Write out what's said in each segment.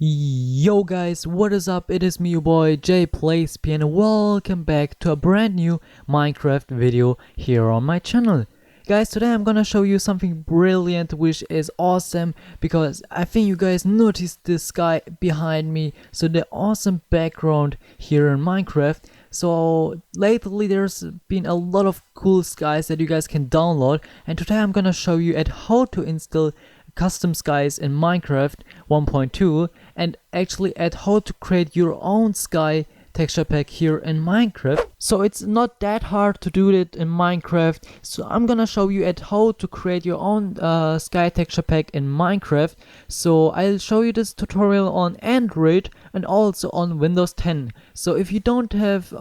Yo guys, what is up? It is me, your boy J Plays P, and welcome back to a brand new Minecraft video here on my channel. Guys, today I'm gonna show you something brilliant which is awesome because I think you guys noticed this sky behind me, so the awesome background here in Minecraft. So lately there's been a lot of cool skies that you guys can download, and today I'm gonna show you at how to install custom skies in Minecraft 1.2 and actually at how to create your own sky texture pack here in Minecraft. So it's not that hard to do it in Minecraft, so I'm gonna show you at how to create your own sky texture pack in Minecraft. So I'll show you this tutorial on Android and also on Windows 10. So if you don't have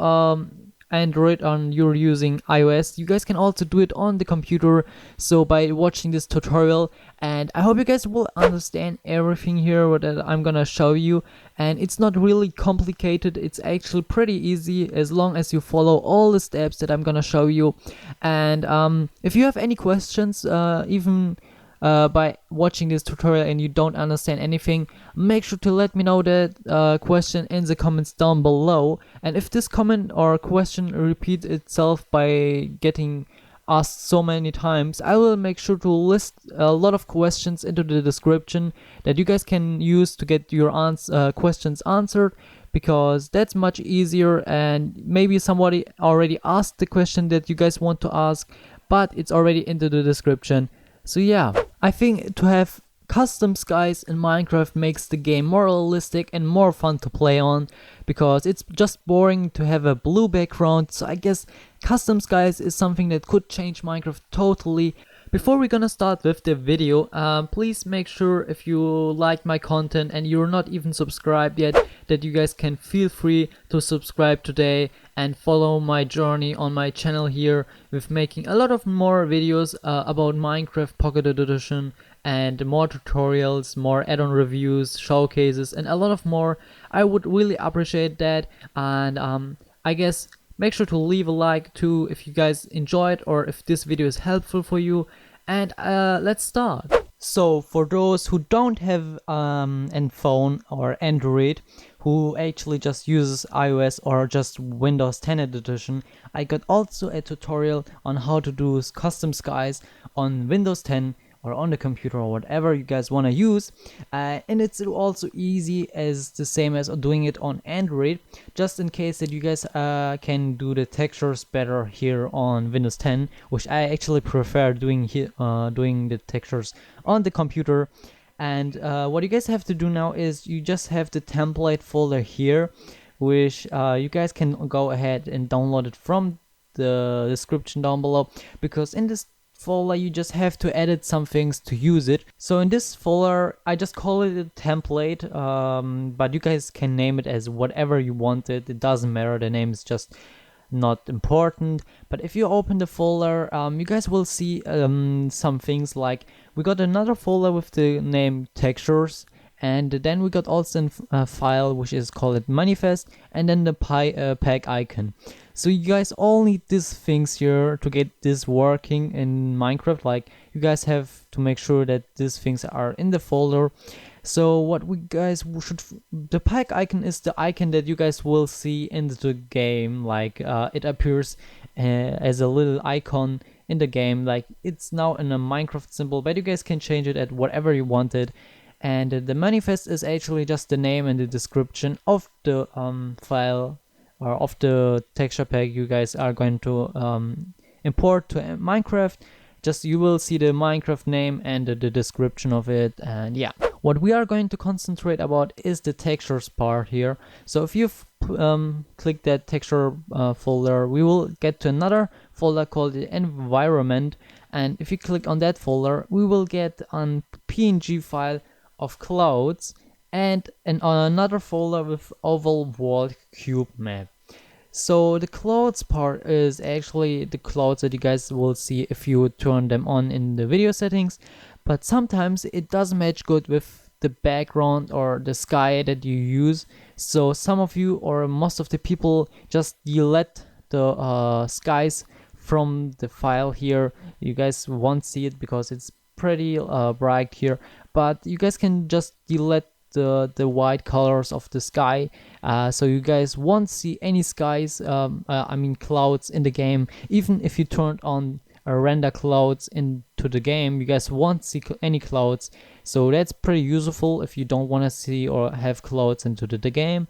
Android and you're using iOS, you guys can also do it on the computer, so by watching this tutorial. And I hope you guys will understand everything here that I'm gonna show you, and it's not really complicated. It's actually pretty easy as long as you follow all the steps that I'm gonna show you. And if you have any questions, even by watching this tutorial and you don't understand anything, make sure to let me know that question in the comments down below. And if this comment or question repeats itself by getting asked so many times, I will make sure to list a lot of questions into the description that you guys can use to get your questions answered, because that's much easier. And maybe somebody already asked the question that you guys want to ask, but it's already into the description. So yeah, I think to have custom skies in Minecraft makes the game more realistic and more fun to play on, because it's just boring to have a blue background. So I guess custom skies is something that could change Minecraft totally. Before we're gonna start with the video, please make sure, if you like my content and you're not even subscribed yet, that you guys can feel free to subscribe today and follow my journey on my channel here with making a lot of more videos about Minecraft Pocket Edition, and more tutorials, more add-on reviews, showcases, and a lot of more. I would really appreciate that. And I guess make sure to leave a like too if you guys enjoyed or if this video is helpful for you. And let's start. So for those who don't have an phone or Android, who actually just uses iOS or just Windows 10 edition, I got also a tutorial on how to do custom skies on Windows 10 or on the computer or whatever you guys want to use. And it's also easy as the same as doing it on Android, just in case that you guys can do the textures better here on Windows 10, which I actually prefer doing here, doing the textures on the computer. And what you guys have to do now is you just have the template folder here, which you guys can go ahead and download it from the description down below, because in this folder you just have to edit some things to use it. So in this folder I just call it a template, but you guys can name it as whatever you want it doesn't matter, the name is just not important. But if you open the folder, you guys will see some things like we got another folder with the name textures, and then we got also a file which is called manifest, and then the pack icon. So you guys all need these things here to get this working in Minecraft. Like, you guys have to make sure that these things are in the folder. So what we guys should, the pack icon is the icon that you guys will see in the game. Like it appears as a little icon in the game, like it's now in a Minecraft symbol, but you guys can change it at whatever you wanted. And the manifest is actually just the name and the description of the file or of the texture pack you guys are going to import to Minecraft. Just you will see the Minecraft name and the description of it. And yeah, what we are going to concentrate about is the textures part here. So if you click that texture folder, we will get to another folder called the environment, and if you click on that folder, we will get a PNG file of clouds and another folder with oval world cube map. So the clouds part is actually the clouds that you guys will see if you turn them on in the video settings, but sometimes it doesn't match good with the background or the sky that you use. So some of you or most of the people just delete the skies from the file here. You guys won't see it because it's pretty bright here, but you guys can just delete the white colors of the sky, so you guys won't see any skies, I mean clouds in the game. Even if you turned on render clouds into the game, you guys won't see any clouds. So that's pretty useful if you don't want to see or have clouds into the game.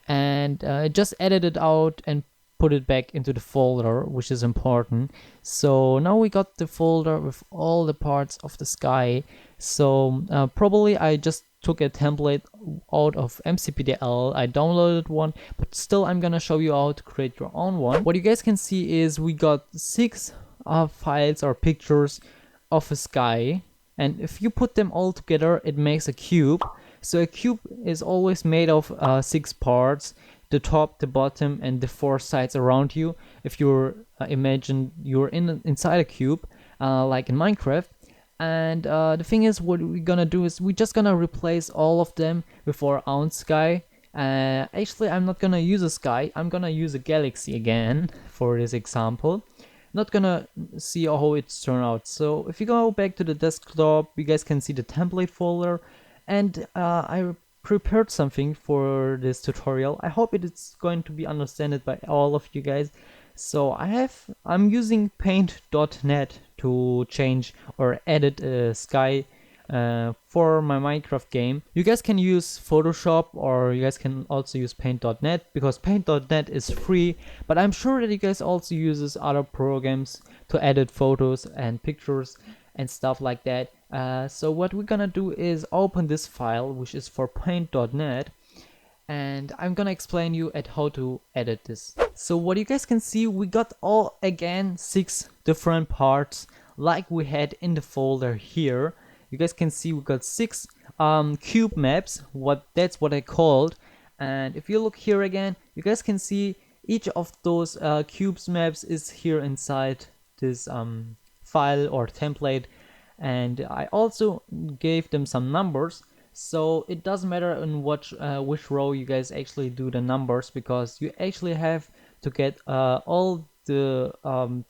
And just edit it out and put it back into the folder, which is important. So now we got the folder with all the parts of the sky. So probably I just took a template out of MCPDL. I downloaded one, but still I'm gonna show you how to create your own one. What you guys can see is we got 6 files or pictures of a sky, and if you put them all together it makes a cube. So a cube is always made of 6 parts: the top, the bottom, and the 4 sides around you. If you're imagine you're inside a cube, like in Minecraft. And the thing is, what we're gonna do is we're just gonna replace all of them with our own sky. Actually, I'm not gonna use a sky, I'm gonna use a galaxy again for this example. Not gonna see how it's turned out. So if you go back to the desktop, you guys can see the template folder, and I prepared something for this tutorial. I hope it is going to be understood by all of you guys. So I'm using paint.net to change or edit a sky for my Minecraft game. You guys can use Photoshop, or you guys can also use paint.net, because paint.net is free, but I'm sure that you guys also uses other programs to edit photos and pictures and stuff like that. So what we're gonna do is open this file, which is for paint.net, and I'm gonna explain you at how to edit this. So what you guys can see, we got all again 6 different parts like we had in the folder here. You guys can see we got 6 cube maps, that's what I called. And if you look here again, you guys can see each of those cubes maps is here inside this file or template. And I also gave them some numbers, so it doesn't matter in which row you guys actually do the numbers, because you actually have to get all the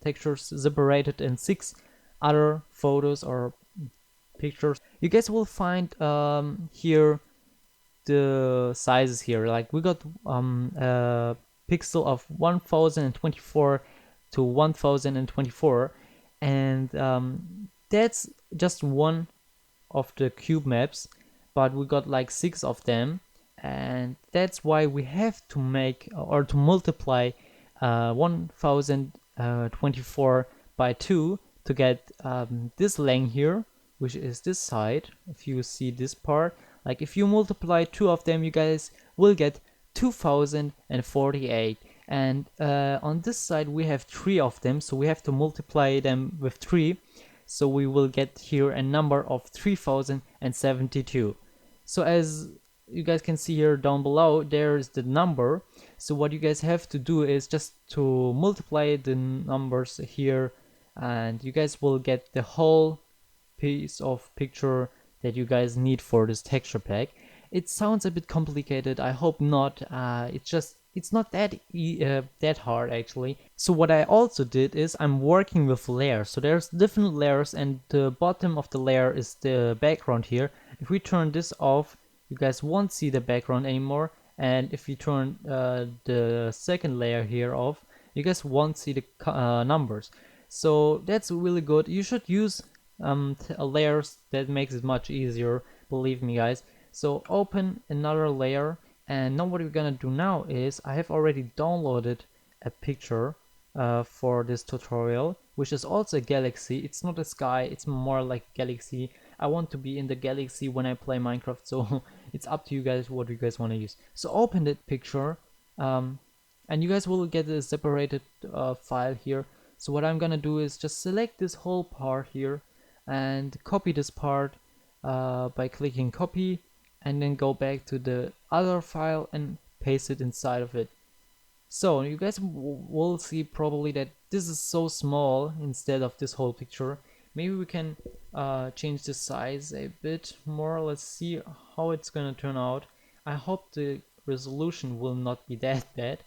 textures separated in 6 other photos or pictures. You guys will find here the sizes here. Like we got a pixel of 1024 to 1024, and that's just one of the cube maps, but we got like 6 of them, and that's why we have to make or to multiply 1024 by 2 to get this length here, which is this side. If you see this part, like if you multiply 2 of them, you guys will get 2048. And on this side we have 3 of them, so we have to multiply them with 3, so we will get here a number of 3072. So as you guys can see here down below, there is the number. So what you guys have to do is just to multiply the numbers here, and you guys will get the whole piece of picture that you guys need for this texture pack. It sounds a bit complicated, I hope not. It's not that hard actually. So what I also did is I'm working with layers. So there's different layers, and the bottom of the layer is the background here. If we turn this off, you guys won't see the background anymore. And if you turn the second layer here off, you guys won't see the numbers. So that's really good. You should use layers. That makes it much easier, believe me guys. So open another layer, and now what we're gonna do now is I have already downloaded a picture for this tutorial, which is also a galaxy. It's not a sky, it's more like a galaxy. I want to be in the galaxy when I play Minecraft, so it's up to you guys what you guys want to use. So open that picture, and you guys will get a separated file here. So what I'm gonna do is just select this whole part here and copy this part by clicking copy, and then go back to the other file and paste it inside of it. So you guys will see probably that this is so small instead of this whole picture. Maybe we can change the size a bit more. Let's see how it's gonna turn out. I hope the resolution will not be that bad.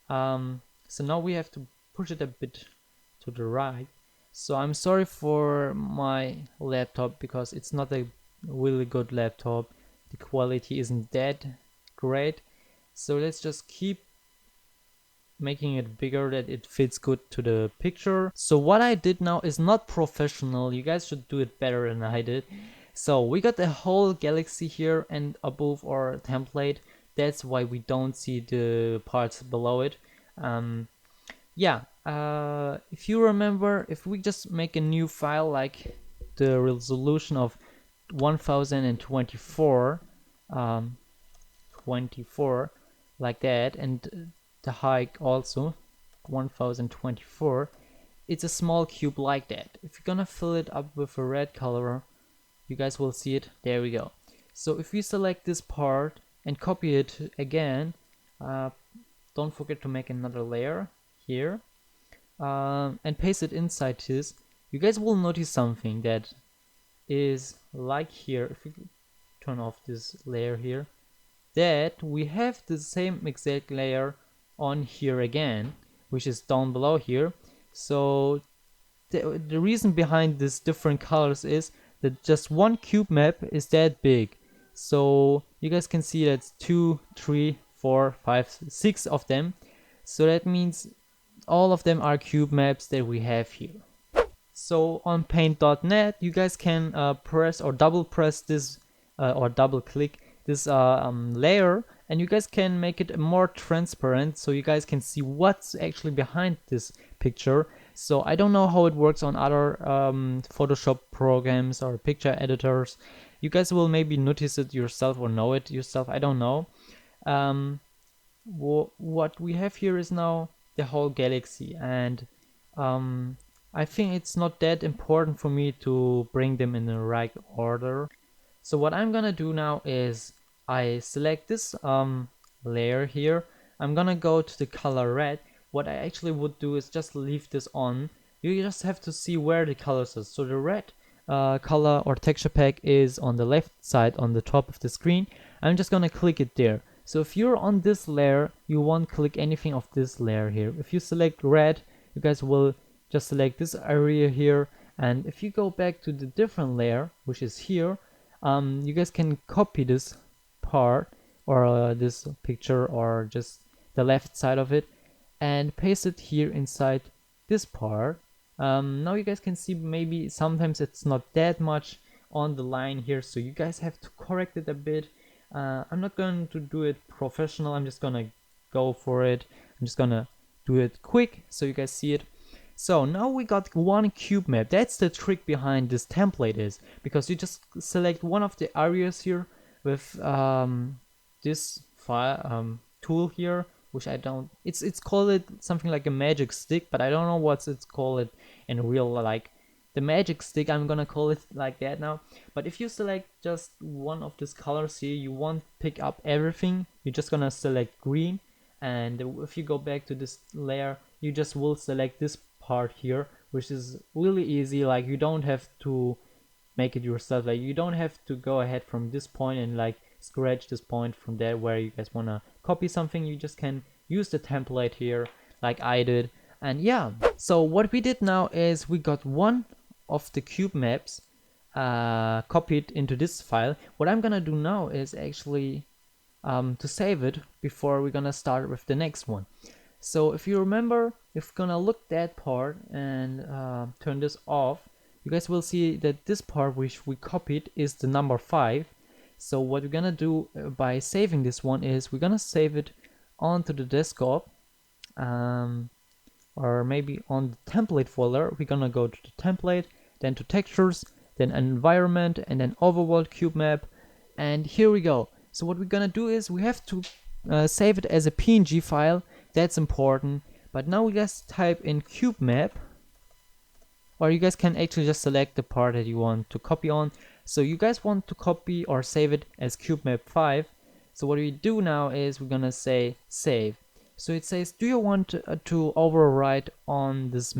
So now we have to push it a bit to the right. So I'm sorry for my laptop, because it's not a really good laptop. the quality isn't that great. So let's just keep making it bigger that it fits good to the picture. So what I did now is not professional. You guys should do it better than I did. So we got the whole galaxy here and above our template. That's why we don't see the parts below it. Yeah, if you remember, if we just make a new file like the resolution of 1024, 24 like that, and the height also 1024, it's a small cube like that. If you're gonna fill it up with a red color, you guys will see it. There we go. So if you select this part and copy it again, don't forget to make another layer here, and paste it inside this, you guys will notice something that is like here. If you turn off this layer here, that we have the same exact layer on here again, which is down below here. So the reason behind this different colors is that just one cube map is that big. So you guys can see that's 2, 3, 4, 5, 6 of them. So that means all of them are cube maps that we have here. So on paint.net you guys can press or double press this or double click this layer, and you guys can make it more transparent so you guys can see what's actually behind this picture. So I don't know how it works on other Photoshop programs or picture editors. You guys will maybe notice it yourself or know it yourself, I don't know. What we have here is now the whole galaxy, and I think it's not that important for me to bring them in the right order. So what I'm gonna do now is I select this layer here. I'm gonna go to the color red. What I actually would do is just leave this on. You just have to see where the colors are. So the red color or texture pack is on the left side on the top of the screen. I'm just gonna click it there. So if you're on this layer, you won't click anything of this layer here. If you select red, you guys will just select this area here, and if you go back to the different layer, which is here, you guys can copy this part or this picture or just the left side of it and paste it here inside this part. Now you guys can see maybe sometimes it's not that much on the line here, so you guys have to correct it a bit. I'm not going to do it professional, I'm just gonna go for it. I'm just gonna do it quick so you guys see it. So now we got one cube map. That's the trick behind this template, is because you just select one of the areas here with this file tool here, which I don't, it's called it something like a magic stick, but I don't know what's it's called in real, like the magic stick, I'm gonna call it like that now. But if you select just one of these colors here, you won't pick up everything. You're just gonna select green, and if you go back to this layer, you just will select this part here, which is really easy. Like you don't have to make it yourself, like you don't have to go ahead from this point and like scratch this point from there where you guys want to copy something. You just can use the template here like I did. And yeah, so what we did now is we got one of the cube maps copied into this file. What I'm gonna do now is actually to save it before we're gonna start with the next one. So if you remember, if we're gonna look that part and turn this off, you guys will see that this part which we copied is the number 5. So what we're gonna do by saving this one is we're gonna save it onto the desktop, or maybe on the template folder. We're gonna go to the template, then to textures, then environment, and then overworld cube map, and here we go. So what we're gonna do is we have to save it as a PNG file. That's important. But now we just type in cube map, or you guys can actually just select the part that you want to copy on. So you guys want to copy or save it as cube map 5. So what we do now is we're gonna say save. So it says, do you want to overwrite on this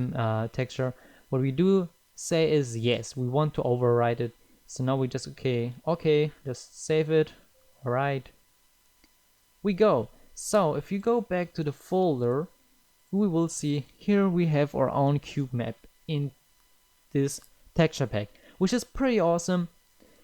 texture? What we do say is yes, we want to overwrite it. So now we just okay, just save it. All right, we go. So if you go back to the folder, we will see here we have our own cube map in this texture pack, which is pretty awesome.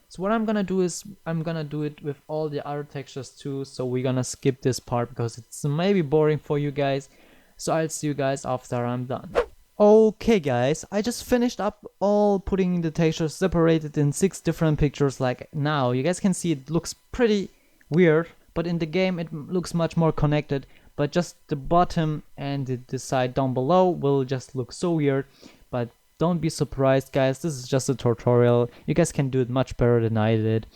So what I'm gonna do is I'm gonna do it with all the other textures too, so we're gonna skip this part because it's maybe boring for you guys. So I'll see you guys after I'm done. Okay guys, I just finished up all putting the textures separated in 6 different pictures. Like now you guys can see it looks pretty weird, but in the game it looks much more connected. But just the bottom and the side down below will just look so weird. But don't be surprised guys, this is just a tutorial. You guys can do it much better than I did.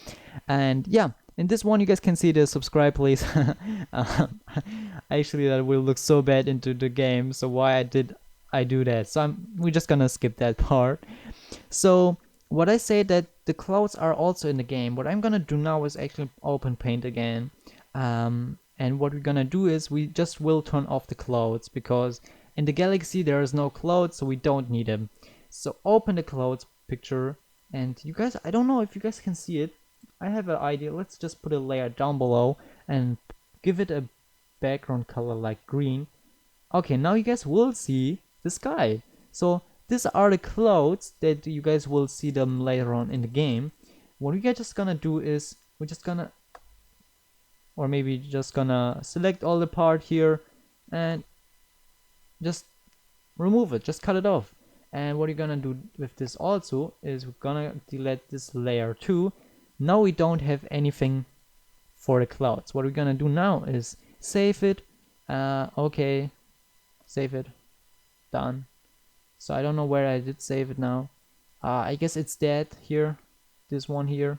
And yeah, in this one you guys can see the subscribe please. Actually that will look so bad into the game, so why I do that? So we're just gonna skip that part. So what I say that the clouds are also in the game, what I'm gonna do now is actually open paint again. And what we're gonna do is we just will turn off the clouds, because in the galaxy there is no clouds, so we don't need them. So open the clouds picture, and you guys, I don't know if you guys can see it. I have an idea. Let's just put a layer down below and give it a background color like green. Okay, now you guys will see the sky. So these are the clouds that you guys will see them later on in the game. What we are just gonna do is we're just gonna, or maybe just gonna select all the part here and just remove it, just cut it off. And what you're gonna do with this also is we're gonna delete this layer too. Now we don't have anything for the clouds. What we're gonna do now is save it. Okay, save it, done. So I don't know where I did save it now. I guess it's dead here, this one here.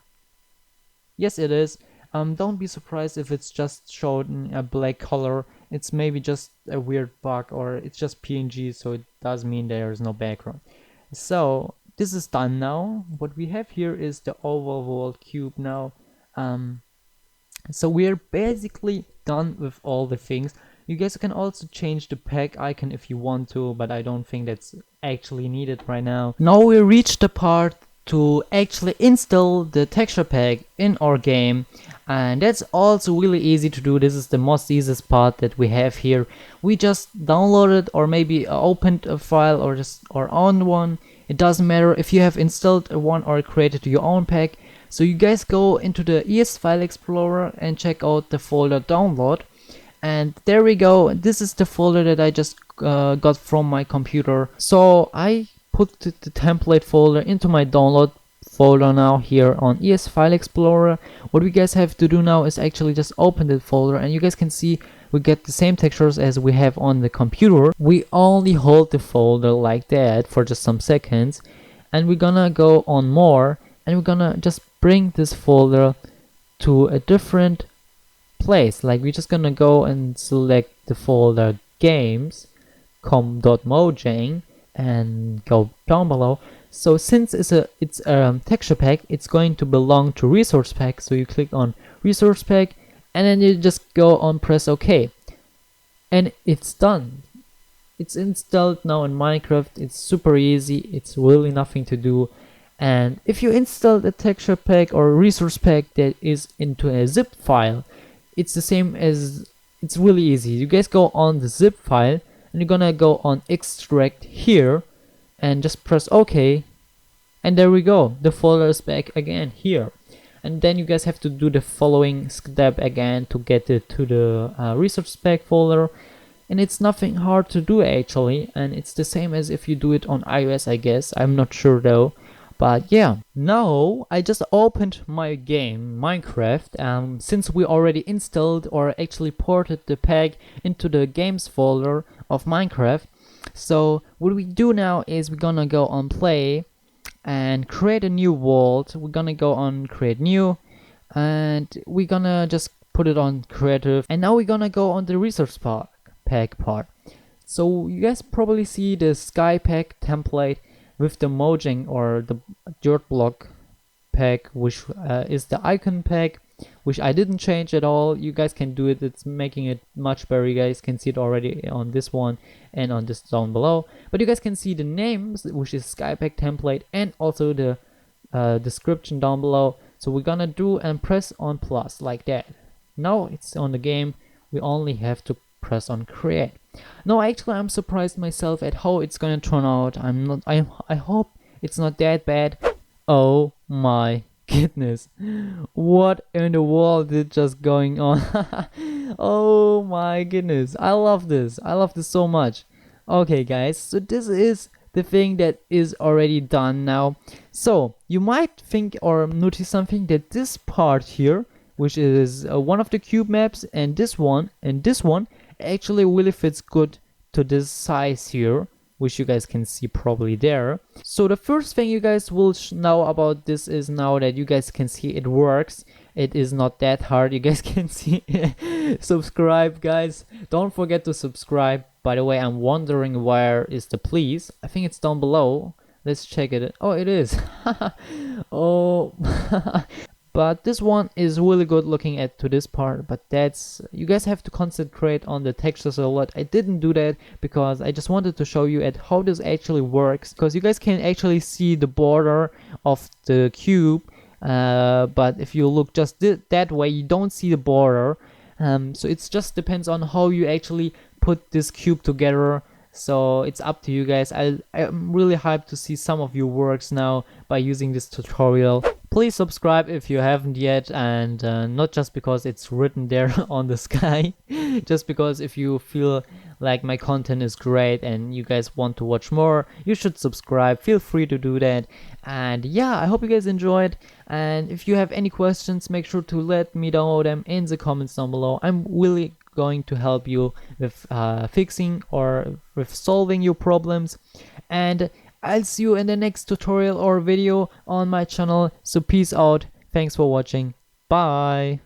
Yes it is. Don't be surprised if it's just showed in a black color. It's maybe just a weird bug, or it's just PNG, so it does mean there is no background. So this is done now. What we have here is the oval world cube now. So we're basically done with all the things. You guys can also change the pack icon if you want to, but I don't think that's actually needed right now. Now we reached the part to actually install the texture pack in our game, and that's also really easy to do. This is the most easiest part that we have here. We just downloaded or maybe opened a file or just our own one. It doesn't matter if you have installed one or created your own pack. So you guys go into the ES File Explorer and check out the folder download, and there we go. This is the folder that I just got from my computer. So I put the template folder into my download folder now here on ES File Explorer. What we guys have to do now is actually just open the folder, and you guys can see we get the same textures as we have on the computer. We only hold the folder like that for just some seconds, and we're gonna go on more, and we're gonna just bring this folder to a different place. Like we're just gonna go and select the folder games com.mojang and go down below. So since it's a texture pack, it's going to belong to resource pack. So you click on resource pack, and then you just go on press OK, and it's done. It's installed now in Minecraft. It's super easy. It's really nothing to do. And if you install a texture pack or a resource pack that is into a zip file, it's the same as, it's really easy. You guys go on the zip file, and you're gonna go on extract here and just press OK, and there we go, the folder is back again here. And then you guys have to do the following step again to get it to the resource pack folder, and it's nothing hard to do actually, and it's the same as if you do it on iOS, I guess. I'm not sure though. But yeah, now I just opened my game Minecraft. Since we already installed or actually ported the pack into the games folder of Minecraft. So what we do now is we're gonna go on play and create a new world. We're gonna go on create new, and we're gonna just put it on creative, and now we're gonna go on the resource pack part. So you guys probably see the sky pack template with the Mojang or the dirt block pack, which is the icon pack, which I didn't change at all. You guys can do it. It's making it much better. You guys can see it already on this one and on this down below. But you guys can see the names, which is Skypack template, and also the description down below. So we're gonna do and press on plus like that. Now it's on the game. We only have to press on create. No, actually I'm surprised myself at how it's gonna turn out. I hope it's not that bad. Oh my goodness, what in the world is just going on? Oh my goodness, I love this. I love this so much. Okay, guys, so this is the thing that is already done now. So you might think or notice something, that this part here, which is one of the cube maps, and this one actually really fits good to this size here, which you guys can see probably there. So the first thing you guys will know about this is, now that you guys can see it works, it is not that hard, you guys can see. Subscribe, guys, don't forget to subscribe. By the way, I'm wondering where is the please. I think it's down below. Let's check it. Oh, it is. Oh. But this one is really good looking at to this part, but that's, you guys have to concentrate on the textures a lot. I didn't do that because I just wanted to show you at how this actually works, because you guys can actually see the border of the cube, but if you look just that way, you don't see the border. So it just depends on how you actually put this cube together. So it's up to you guys. I'm really hyped to see some of your works now by using this tutorial. Please subscribe if you haven't yet, and not just because it's written there on the sky, just because if you feel like my content is great and you guys want to watch more, you should subscribe. Feel free to do that. And yeah, I hope you guys enjoyed, and if you have any questions, make sure to let me know them in the comments down below. I'm really going to help you with fixing or with solving your problems, and I'll see you in the next tutorial or video on my channel. So peace out, thanks for watching, bye.